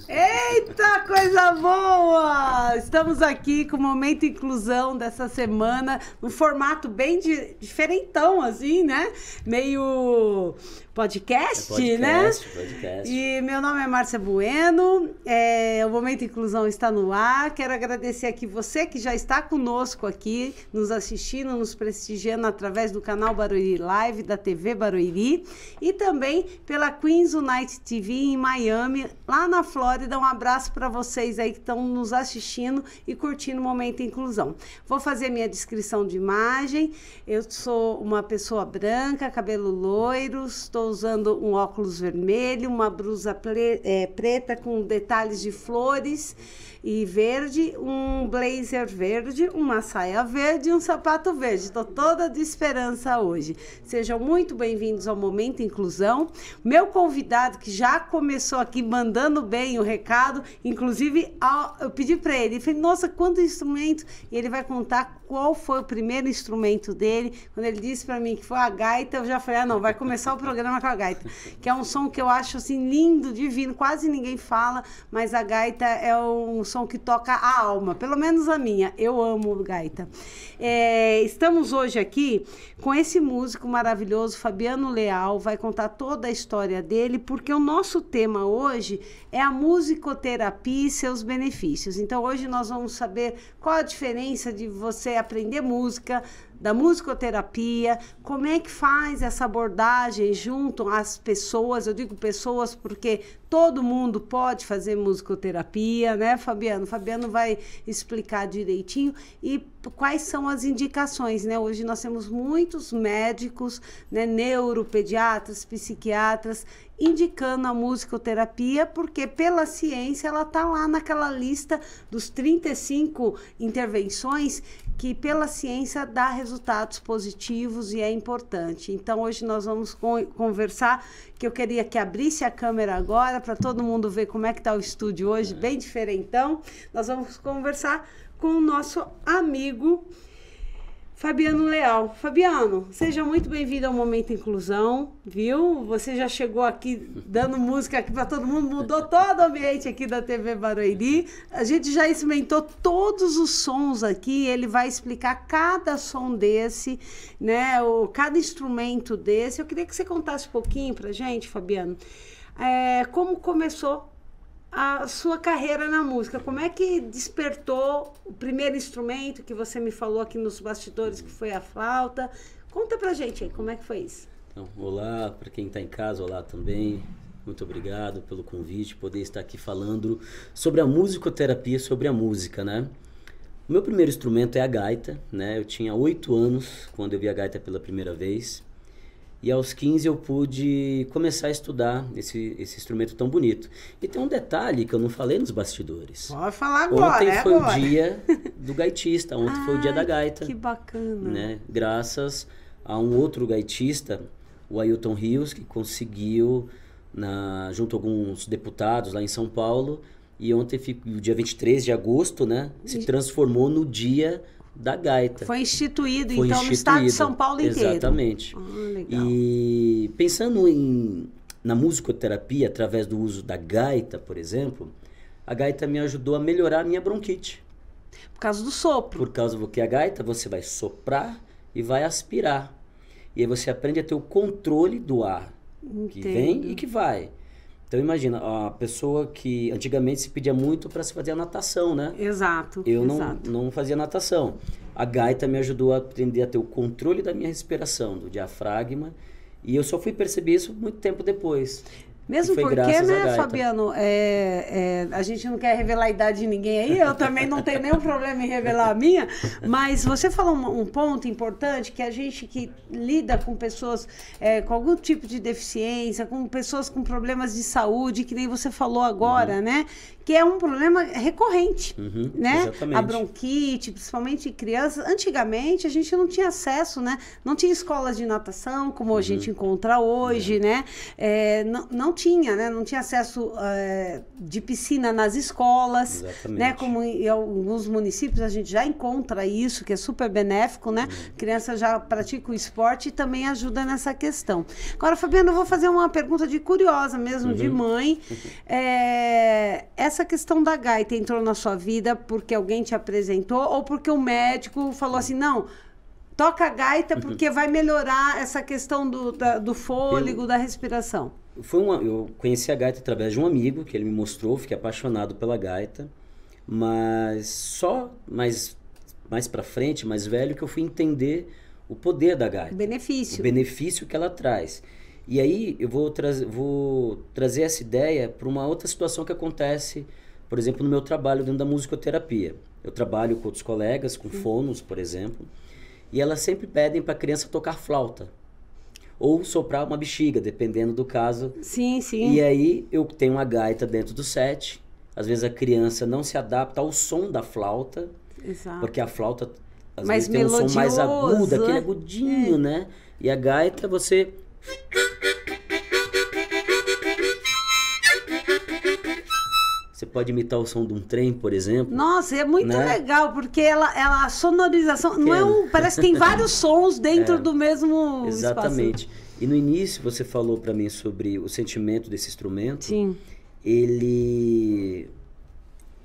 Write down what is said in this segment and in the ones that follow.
Eita, coisa boa! Estamos aqui com o Momento Inclusão dessa semana, num formato bem diferentão, assim, né? Meio podcast, né? Podcast. E meu nome é Márcia Bueno, o Momento Inclusão está no ar. Quero agradecer aqui você que já está conosco aqui, nos assistindo, nos prestigiando através do canal Barueri Live, da TV Barueri, e também pela Queens Unite TV em Miami, lá na Flórida. Um abraço para vocês aí que estão nos assistindo e curtindo o Momento Inclusão. Vou fazer minha descrição de imagem. Eu sou uma pessoa branca, cabelo loiro, estou usando um óculos vermelho, uma blusa preta com detalhes de flores e verde, um blazer verde, uma saia verde e um sapato verde. Estou toda de esperança hoje. Sejam muito bem-vindos ao Momento Inclusão. Meu convidado, que já começou aqui mandando bem o recado, inclusive eu pedi para ele, falei, nossa, quanto instrumento! E ele vai contar qual foi o primeiro instrumento dele. Quando ele disse para mim que foi a gaita, eu já falei, não, vai começar o programa com a gaita, que é um som que eu acho assim lindo, divino, quase ninguém fala, mas a gaita é um som que toca a alma, pelo menos a minha. Eu amo gaita. Estamos hoje aqui com esse músico maravilhoso, Fabiano Leal, vai contar toda a história dele, porque o nosso tema hoje é a musicoterapia e seus benefícios. Então hoje nós vamos saber qual a diferença de você aprender música, da musicoterapia, como é que faz essa abordagem junto às pessoas. Eu digo pessoas porque todo mundo pode fazer musicoterapia, né, Fabiano? Fabiano vai explicar direitinho e quais são as indicações, né? Hoje nós temos muitos médicos, né, neuropediatras, psiquiatras, indicando a musicoterapia, porque pela ciência ela está lá naquela lista dos 35 intervenções que pela ciência dá resultados positivos e é importante. Então hoje nós vamos conversar, que eu queria que abrisse a câmera agora para todo mundo ver como é que está o estúdio hoje, bem diferentão. Nós vamos conversar com o nosso amigo Fabiano Leal. Fabiano, seja muito bem-vindo ao Momento Inclusão, viu? Você já chegou aqui dando música aqui para todo mundo, mudou todo o ambiente aqui da TV Barueri. A gente já experimentou todos os sons aqui, ele vai explicar cada som desse, né? Cada instrumento desse. Eu queria que você contasse um pouquinho pra gente, Fabiano, como começou a sua carreira na música. Como é que despertou o primeiro instrumento que você me falou aqui nos bastidores, que foi a flauta? Conta pra gente aí, como é que foi isso? Então, olá, para quem está em casa, olá também. Muito obrigado pelo convite, poder estar aqui falando sobre a musicoterapia, sobre a música, né? O meu primeiro instrumento é a gaita, né? Eu tinha 8 anos quando eu vi a gaita pela primeira vez. E aos 15 eu pude começar a estudar esse instrumento tão bonito. E tem um detalhe que eu não falei nos bastidores. Pode falar agora, Ontem foi o dia do gaitista, ontem foi o dia da gaita. Que bacana. Né? Graças a um outro gaitista, o Ailton Rios, que conseguiu, junto a alguns deputados lá em São Paulo, e ontem, o dia 23 de agosto, né, se transformou no dia da gaita. Foi instituído, então, no estado de São Paulo inteiro. Exatamente. Legal. E pensando na musicoterapia, através do uso da gaita, por exemplo, a gaita me ajudou a melhorar a minha bronquite. Por causa do sopro. Por causa que a gaita você vai soprar e vai aspirar. E aí você aprende a ter o controle do ar. Entendo. Que vem e que vai. Então imagina, a pessoa que antigamente se pedia muito para se fazer a natação, né? Exato. Eu não fazia natação. A gaita me ajudou a aprender a ter o controle da minha respiração, do diafragma, e eu só fui perceber isso muito tempo depois. Mesmo porque, né, Fabiano, a gente não quer revelar a idade de ninguém aí, eu também não tenho nenhum problema em revelar a minha, mas você falou um ponto importante, que a gente que lida com pessoas com algum tipo de deficiência, com pessoas com problemas de saúde, que nem você falou agora, né? Que é um problema recorrente, né? Exatamente. A bronquite, principalmente em crianças. Antigamente, a gente não tinha acesso, né? Não tinha escolas de natação, como a gente encontra hoje, né? Não tinha, né? Não tinha acesso de piscina nas escolas, Exatamente. né? Como em alguns municípios a gente já encontra isso, que é super benéfico, né? Criança já pratica o esporte e também ajuda nessa questão. Agora, Fabiano, eu vou fazer uma pergunta de curiosa mesmo, de mãe. Essa questão da gaita entrou na sua vida porque alguém te apresentou ou porque o médico falou assim, não, toca a gaita porque vai melhorar essa questão do fôlego, da respiração? Eu conheci a gaita através de um amigo que ele me mostrou, fiquei apaixonado pela gaita, mas só mais para frente, mais velho, que eu fui entender o poder da gaita. O benefício. O benefício que ela traz. E aí eu vou trazer essa ideia para uma outra situação que acontece, por exemplo, no meu trabalho dentro da musicoterapia. Eu trabalho com outros colegas, com fonos, por exemplo, e elas sempre pedem para a criança tocar flauta ou soprar uma bexiga, dependendo do caso. Sim, sim. E aí eu tenho uma gaita dentro do set. Às vezes a criança não se adapta ao som da flauta, Exato. porque a flauta às Mais vezes tem um som mais agudo, melodioso, aquele agudinho, né? E a gaita você... Você pode imitar o som de um trem, por exemplo. Nossa, é muito né? legal, porque a sonorização não é parece que tem vários sons dentro do mesmo Exatamente. espaço. E no início você falou para mim sobre o sentimento desse instrumento. Sim.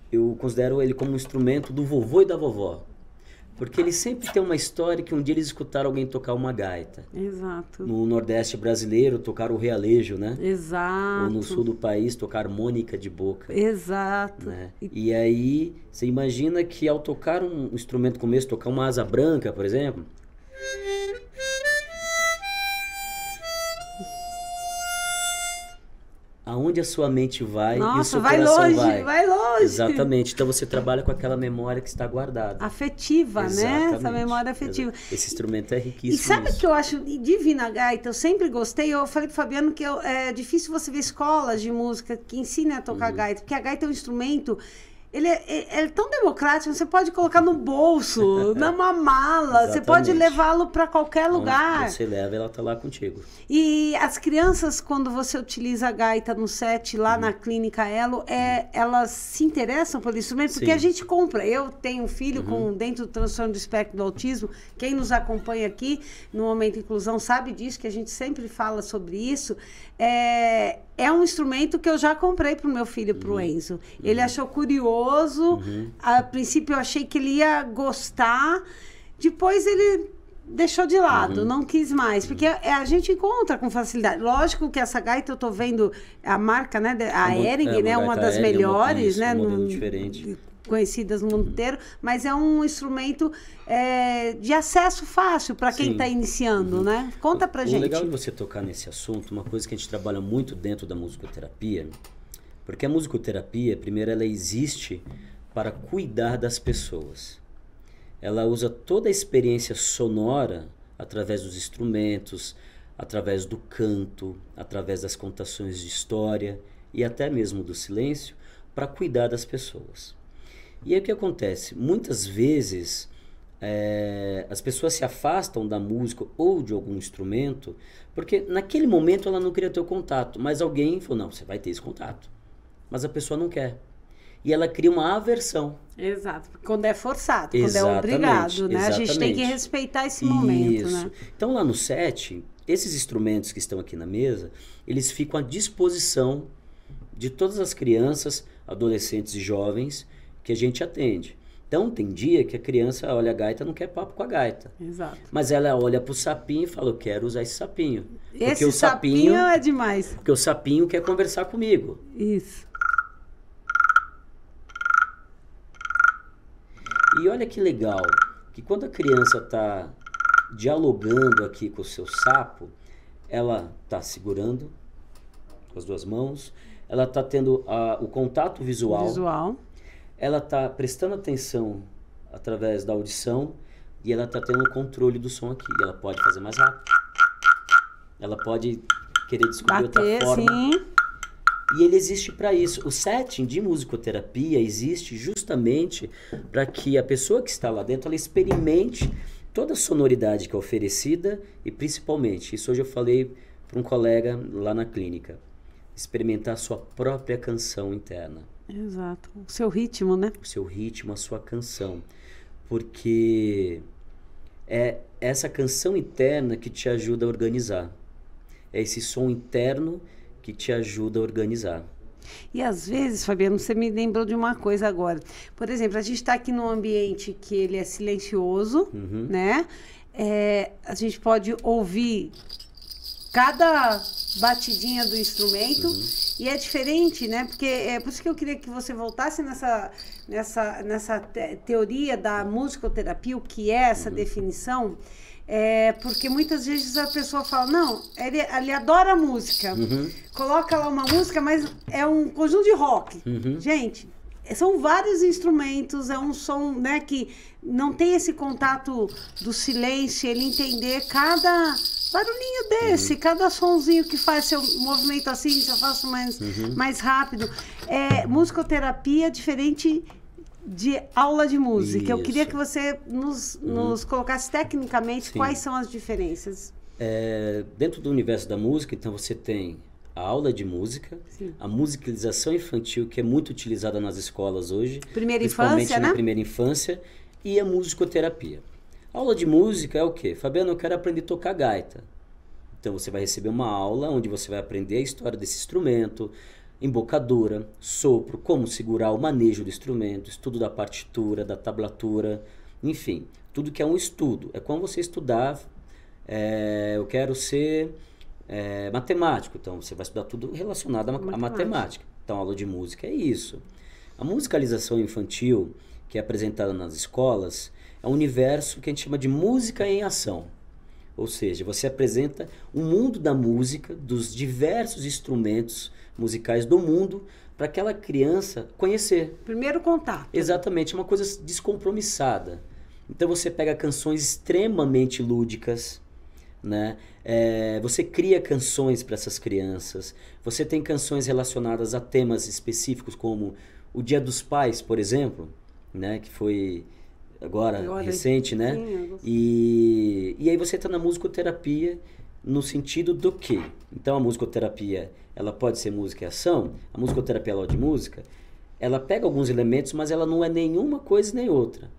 Eu considero ele como um instrumento do vovô e da vovó. Porque ele sempre tem uma história que um dia eles escutaram alguém tocar uma gaita. Exato. No Nordeste brasileiro, tocaram o realejo, né? Exato. Ou no sul do país, tocar harmônica de boca. Exato. Né? E aí, você imagina que ao tocar um instrumento como esse, tocar uma asa branca, por exemplo... Aonde a sua mente vai e o seu coração vai longe. Exatamente. Então você trabalha com aquela memória que está guardada. Afetiva, né? Essa memória afetiva. Esse instrumento é riquíssimo. E sabe o que eu acho divina a gaita? Eu sempre gostei. Eu falei pro Fabiano que é difícil você ver escolas de música que ensinem a tocar gaita, porque a gaita é um instrumento. Ele é tão democrático, você pode colocar no bolso, numa mala, você pode levá-lo para qualquer lugar. Onde você leva, ela tá lá contigo. E as crianças, quando você utiliza a gaita no set, lá na Clínica Elo, elas se interessam pelo instrumento, porque a gente compra. Eu tenho um filho dentro do transtorno do espectro do autismo, quem nos acompanha aqui no Momento Inclusão sabe disso, que a gente sempre fala sobre isso. É um instrumento que eu já comprei para o meu filho, para o Enzo. Ele achou curioso. A princípio eu achei que ele ia gostar. Depois ele deixou de lado, não quis mais. Porque a gente encontra com facilidade. Lógico que essa gaita eu tô vendo a marca, né? A Hering, né? Uma das melhores, né? Um modelo diferente. Conhecidas no mundo inteiro, mas é um instrumento de acesso fácil para quem está iniciando, né? Conta pra gente. O legal de você tocar nesse assunto, uma coisa que a gente trabalha muito dentro da musicoterapia, porque a musicoterapia, primeiro, ela existe para cuidar das pessoas. Ela usa toda a experiência sonora, através dos instrumentos, através do canto, através das contações de história e até mesmo do silêncio, para cuidar das pessoas. E aí o que acontece? Muitas vezes as pessoas se afastam da música ou de algum instrumento porque naquele momento ela não queria ter o contato, mas alguém falou, não, você vai ter esse contato. Mas a pessoa não quer. E ela cria uma aversão. Exato, quando é forçado, quando é obrigado, né? A gente tem que respeitar esse momento, né? Então lá no set, esses instrumentos que estão aqui na mesa, eles ficam à disposição de todas as crianças, adolescentes e jovens que a gente atende. Então, tem dia que a criança olha a gaita e não quer papo com a gaita. Exato. Mas ela olha pro sapinho e fala, eu quero usar esse sapinho. Esse sapinho é demais. Porque o sapinho quer conversar comigo. Isso. E olha que legal, que quando a criança está dialogando aqui com o seu sapo, ela está segurando com as duas mãos, ela está tendo o contato visual. Ela está prestando atenção através da audição e ela está tendo um controle do som aqui. Ela pode fazer mais rápido. Ela pode querer descobrir outra forma. Sim. E ele existe para isso. O setting de musicoterapia existe justamente para que a pessoa que está lá dentro ela experimente toda a sonoridade que é oferecida e principalmente, isso hoje eu falei para um colega lá na clínica, experimentar a sua própria canção interna. Exato. O seu ritmo, né? O seu ritmo, a sua canção. Porque é essa canção interna que te ajuda a organizar. É esse som interno que te ajuda a organizar. E às vezes, Fabiano, você me lembrou de uma coisa agora. Por exemplo, a gente está aqui num ambiente que ele é silencioso, né? A gente pode ouvir cada batidinha do instrumento e é diferente, né? Porque é por isso que eu queria que você voltasse nessa teoria da musicoterapia, o que é essa definição. Porque muitas vezes a pessoa fala, não, ele adora música, coloca lá uma música, mas é um conjunto de rock. Gente, são vários instrumentos, é um som, né, que não tem esse contato do silêncio, ele entender cada barulhinho desse, cada sonzinho que faz seu movimento assim, se eu faço mais rápido. Musicoterapia é diferente de aula de música. Isso. Eu queria que você nos colocasse tecnicamente quais são as diferenças. Dentro do universo da música, então você tem a aula de música, a musicalização infantil, que é muito utilizada nas escolas hoje. Primeira principalmente infância, na né? primeira infância, e a musicoterapia. A aula de música é o quê? Fabiano, eu quero aprender a tocar gaita. Então você vai receber uma aula onde você vai aprender a história desse instrumento, embocadura, sopro, como segurar o manejo do instrumento, estudo da partitura, da tablatura, enfim, tudo que é um estudo. É como você estudar, eu quero ser matemático, então você vai estudar tudo relacionado à matemática. Então a aula de música é isso. A musicalização infantil, que é apresentada nas escolas, é um universo que a gente chama de música em ação. Ou seja, você apresenta o mundo da música, dos diversos instrumentos musicais do mundo, para aquela criança conhecer. Primeiro contato. Exatamente, uma coisa descompromissada. Então você pega canções extremamente lúdicas, né? Você cria canções para essas crianças. Você tem canções relacionadas a temas específicos, como o Dia dos Pais, por exemplo, né? Que foi agora recente, né? Sim, e aí você está na musicoterapia no sentido do quê? Então a musicoterapia, ela pode ser música e ação. A musicoterapia, aula de música, ela pega alguns elementos, mas ela não é nenhuma coisa nem outra.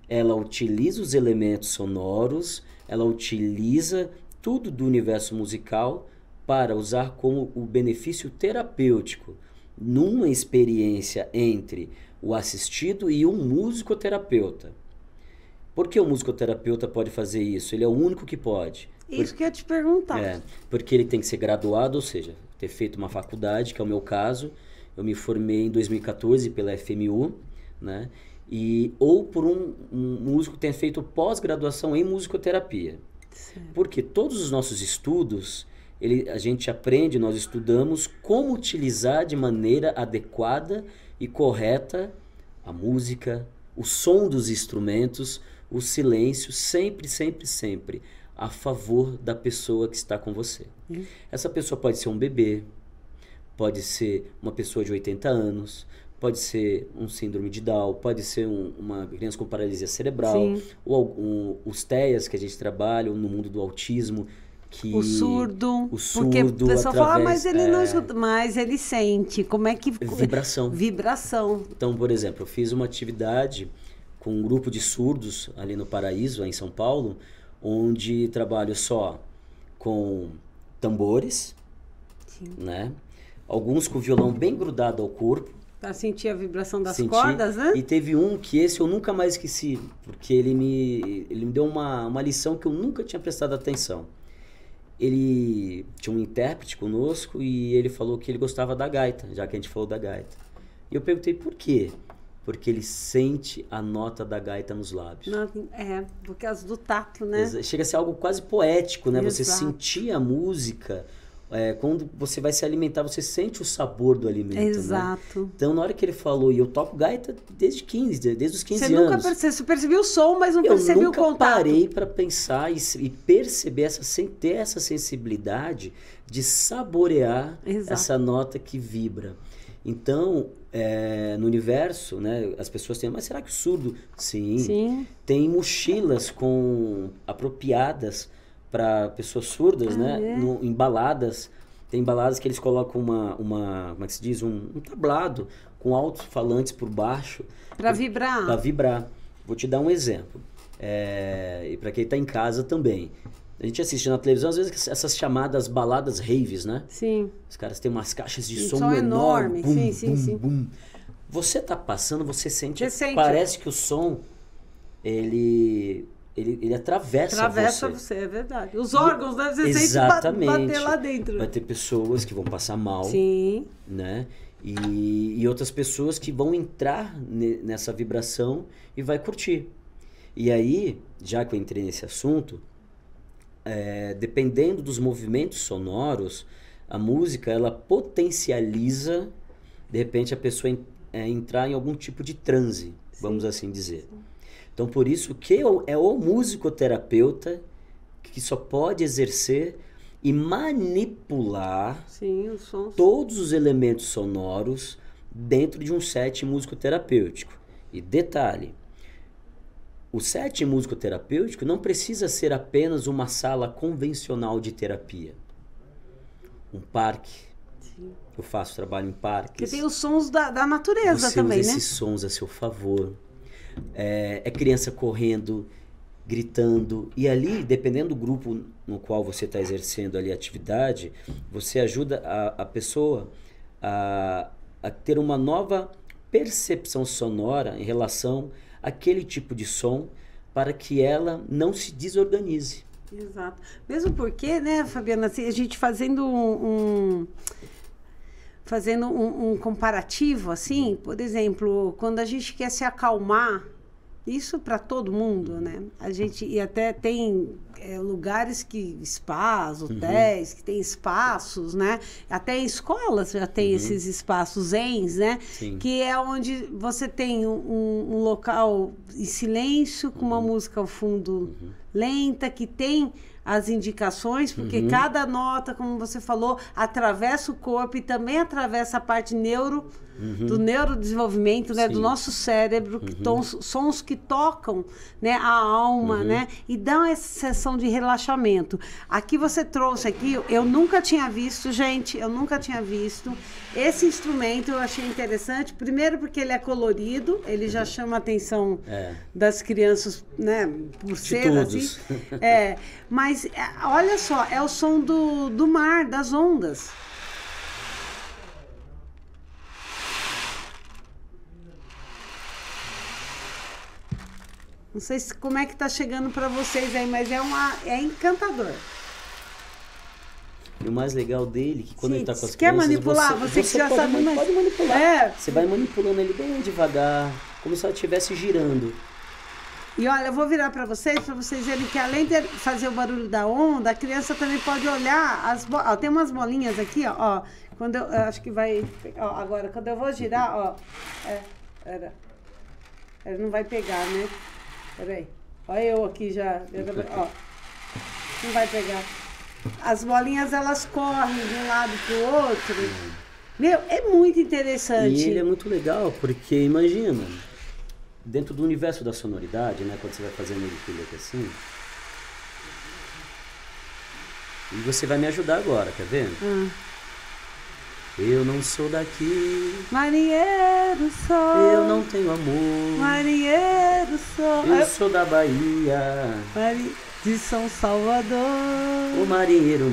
Ela utiliza os elementos sonoros, ela utiliza tudo do universo musical para usar como o benefício terapêutico numa experiência entre o assistido e um musicoterapeuta. Por que o musicoterapeuta pode fazer isso? Ele é o único que pode. Isso que eu ia te perguntar. Porque ele tem que ser graduado, ou seja, ter feito uma faculdade, que é o meu caso. Eu me formei em 2014 pela FMU, né? Ou por um músico que tenha feito pós-graduação em musicoterapia. Certo. Porque todos os nossos estudos, a gente aprende, nós estudamos como utilizar de maneira adequada e correta a música, o som dos instrumentos, o silêncio, sempre, sempre, sempre a favor da pessoa que está com você. Essa pessoa pode ser um bebê, pode ser uma pessoa de 80 anos, pode ser um síndrome de Down, pode ser uma criança com paralisia cerebral, ou os TEAs que a gente trabalha no mundo do autismo. O surdo, porque o pessoal fala, mas ele não escuta, mas ele sente, como é que... Vibração. Vibração. Então, por exemplo, eu fiz uma atividade com um grupo de surdos ali no Paraíso, em São Paulo, onde trabalho só com tambores, né? Alguns com violão bem grudado ao corpo. Para sentir a vibração das cordas, né? E teve um que esse eu nunca mais esqueci, porque ele me deu uma lição que eu nunca tinha prestado atenção. Ele tinha um intérprete conosco e ele falou que ele gostava da gaita, já que a gente falou da gaita. E eu perguntei por quê? Porque ele sente a nota da gaita nos lábios. Por causa do tato, né? Chega a ser algo quase poético, né? Exato. Você sentir a música, quando você vai se alimentar, você sente o sabor do alimento. Exato. Né? Então, na hora que ele falou, e eu toco gaita desde os 15 você anos. Você percebeu o som, mas não percebeu o contato. Eu nunca parei para pensar e perceber, ter essa sensibilidade de saborear essa nota que vibra. Então, no universo, né, as pessoas têm, mas será que o surdo? Sim. Tem mochilas apropriadas para pessoas surdas, né, embaladas Tem baladas que eles colocam como é que se diz? Um tablado com alto-falantes por baixo. Para vibrar. Para vibrar. Vou te dar um exemplo. E para quem está em casa também. A gente assiste na televisão, às vezes, essas chamadas baladas raves, né? Sim. Os caras têm umas caixas de som enorme. Bum, Sim, bum, sim. bum. Você tá passando, você sente. Parece que o som, ele atravessa você, é verdade. Os órgãos, né? Você sente bater lá dentro. Vai ter pessoas que vão passar mal. Sim. Né? E outras pessoas que vão entrar nessa vibração e vai curtir. E aí, já que eu entrei nesse assunto, dependendo dos movimentos sonoros, a música, ela potencializa, de repente, a pessoa entrar em algum tipo de transe, vamos assim dizer. Então, por isso que é o musicoterapeuta que só pode exercer e manipular os sons. Todos os elementos sonoros dentro de um set musicoterapêutico. E detalhe, o set musicoterapêutico não precisa ser apenas uma sala convencional de terapia. Um parque. Sim. Eu faço trabalho em parques. Porque tem os sons da natureza também, né? Você usa esses sons a seu favor. É criança correndo, gritando. E ali, dependendo do grupo no qual você está exercendo ali a atividade, você ajuda a pessoa a ter uma nova percepção sonora em relação àquele tipo de som, para que ela não se desorganize. Exato. Mesmo porque, né, Fabiana, assim, a gente fazendo um comparativo, assim, por exemplo, quando a gente quer se acalmar, isso para todo mundo, né? A gente, e até tem lugares spas, hotéis, que tem espaços, né? Até em escolas já tem esses espaços zens, né? Sim. Que é onde você tem um local em silêncio, com uma música ao fundo lenta, que tem as indicações, porque cada nota, como você falou, atravessa o corpo e também atravessa a parte do neurodesenvolvimento, né, do nosso cérebro, sons que tocam, né, a alma, né, e dão essa sensação de relaxamento. Aqui você trouxe eu nunca tinha visto, gente, esse instrumento. Eu achei interessante, primeiro porque ele é colorido, ele já chama a atenção das crianças, né, por ser assim. Mas olha só, é o som do mar, das ondas. Não sei como é que tá chegando para vocês aí, mas é encantador. E o mais legal dele, que quando ele tá com as crianças... Quer manipular? Você que já sabe, pode manipular. Você vai manipulando ele bem devagar, como se ela estivesse girando. E olha, eu vou virar para vocês verem que além de fazer o barulho da onda, a criança também pode olhar tem umas bolinhas aqui, ó. Quando eu acho que vai... Ó, agora, quando eu vou girar, ó... Ele não vai pegar, né? Peraí. Olha eu aqui já. Ó. Não vai pegar. As bolinhas, elas correm de um lado pro outro. Meu, é muito interessante. E ele é muito legal, porque imagina, dentro do universo da sonoridade, né? Quando você vai fazendo ele assim. E você vai me ajudar agora, quer ver? Eu não sou daqui, marinheiro sou. Eu não tenho amor, marinheiro sou. Eu sou da Bahia, de São Salvador. O marinheiro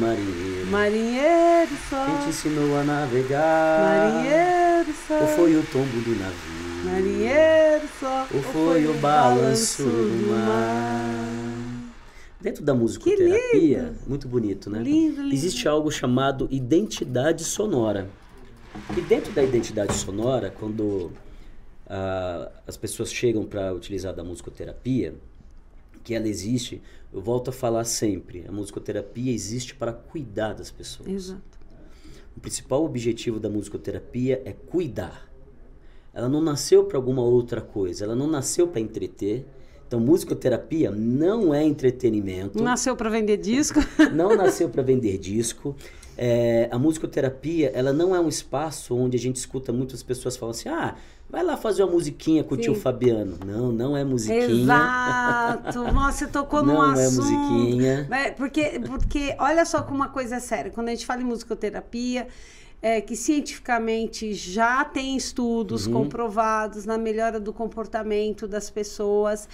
sou. Quem te ensinou a navegar? Marinheiro sou. Ou foi o tombo do navio? Marinheiro sou. Ou foi o balanço do mar? Dentro da musicoterapia, muito bonito, né? Lindo. Existe algo chamado identidade sonora. E dentro da identidade sonora, quando as pessoas chegam para utilizar da musicoterapia, que ela existe, eu volto a falar sempre, a musicoterapia existe para cuidar das pessoas. Exato. O principal objetivo da musicoterapia é cuidar. Ela não nasceu para alguma outra coisa, ela não nasceu para entreter. Então, musicoterapia não é entretenimento. Não nasceu para vender disco. Não nasceu para vender disco. A musicoterapia, ela não é um espaço onde a gente escuta muitas pessoas falando assim, vai lá fazer uma musiquinha com o tio Fabiano. Não, não é musiquinha. Exato. Nossa, você tocou num assunto. Não é musiquinha. Porque olha só como uma coisa é séria. Quando a gente fala em musicoterapia, que cientificamente já tem estudos comprovados na melhora do comportamento das pessoas.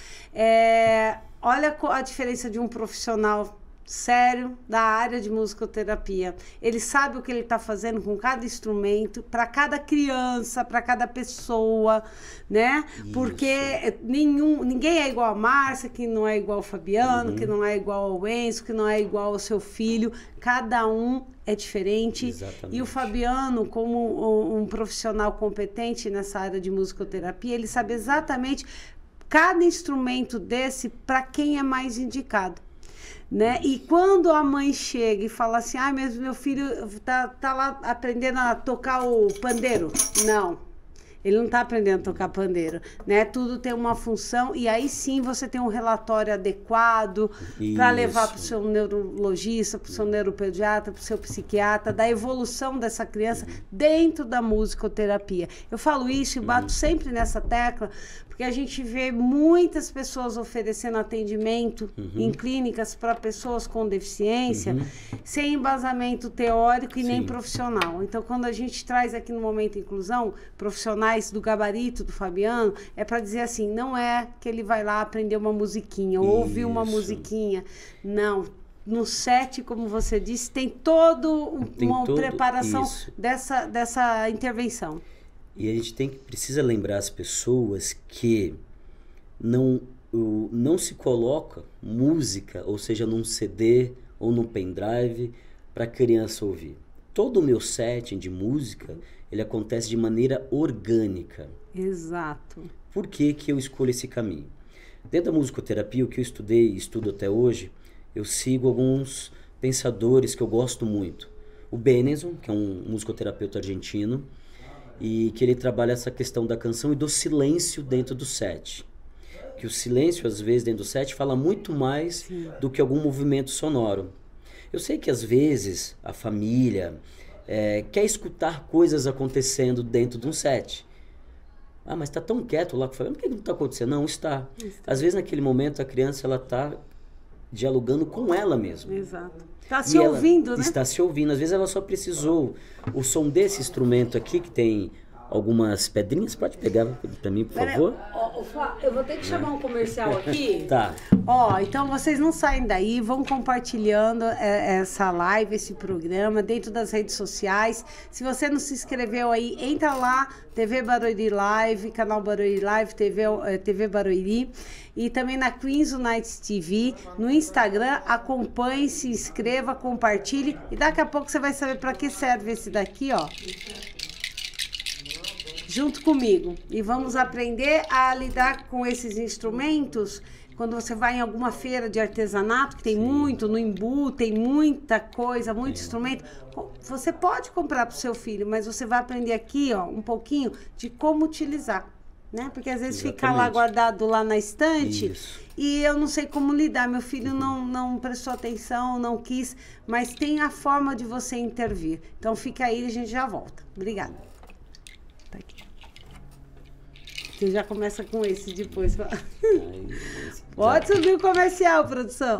Olha a diferença de um profissional sério da área de musicoterapia. Ele sabe o que ele está fazendo com cada instrumento, para cada criança, para cada pessoa, né? Isso. Porque ninguém é igual a Márcia, que não é igual ao Fabiano, que não é igual ao Enzo, que não é igual ao seu filho. Cada um é diferente. Exatamente. E o Fabiano, como um profissional competente nessa área de musicoterapia, ele sabe exatamente cada instrumento desse para quem é mais indicado. Né? E quando a mãe chega e fala assim, meu filho tá lá aprendendo a tocar o pandeiro. Não, ele não está aprendendo a tocar pandeiro, né? Tudo tem uma função e aí sim você tem um relatório adequado para levar para o seu neurologista, para o seu neuropediatra, para o seu psiquiatra, da evolução dessa criança dentro da musicoterapia. Eu falo isso e bato sempre nessa tecla, porque a gente vê muitas pessoas oferecendo atendimento em clínicas para pessoas com deficiência sem embasamento teórico e nem profissional. Então, quando a gente traz aqui no Momento Inclusão profissionais do gabarito do Fabiano, é para dizer assim, não é que ele vai lá aprender uma musiquinha, ouvir uma musiquinha. Não. No set, como você disse, tem uma preparação dessa intervenção. E a gente precisa lembrar as pessoas que não se coloca música, ou seja, num CD ou num pendrive, para a criança ouvir. Todo o meu setting de música, ele acontece de maneira orgânica. Exato. Por que eu escolho esse caminho? Dentro da musicoterapia, o que eu estudei e estudo até hoje, eu sigo alguns pensadores que eu gosto muito. O Benenson, que é um musicoterapeuta argentino, e que ele trabalha essa questão da canção e do silêncio dentro do set. Que o silêncio, às vezes, dentro do set, fala muito mais do que algum movimento sonoro. Eu sei que, às vezes, a família quer escutar coisas acontecendo dentro de um set. Mas está tão quieto lá, falando, por que não está acontecendo? Não, está. Às vezes, naquele momento, a criança está dialogando com ela mesma. Exato. Está se ouvindo, né? Está se ouvindo. Às vezes ela só precisou o som desse instrumento aqui, que tem algumas pedrinhas. Pode pegar para mim, por favor? Eu vou ter que chamar um comercial aqui. Tá. Então vocês não saem daí, vão compartilhando essa live, esse programa, dentro das redes sociais. Se você não se inscreveu aí, entra lá, TV Barueri Live, canal Barueri Live, TV Barueri. E também na Queens United TV, no Instagram, acompanhe, se inscreva, compartilhe. E daqui a pouco você vai saber para que serve esse daqui, ó. Junto comigo. E vamos aprender a lidar com esses instrumentos. Quando você vai em alguma feira de artesanato, que tem muito, no Embu, tem muita coisa, muito instrumento. Você pode comprar para o seu filho, mas você vai aprender aqui, ó, um pouquinho de como utilizar. Né? Porque às vezes fica lá guardado lá na estante e eu não sei como lidar. Meu filho não prestou atenção, não quis, mas tem a forma de você intervir. Então fica aí e a gente já volta. Obrigada. Tá aqui. Você já começa com esse depois. Pode subir o comercial, produção.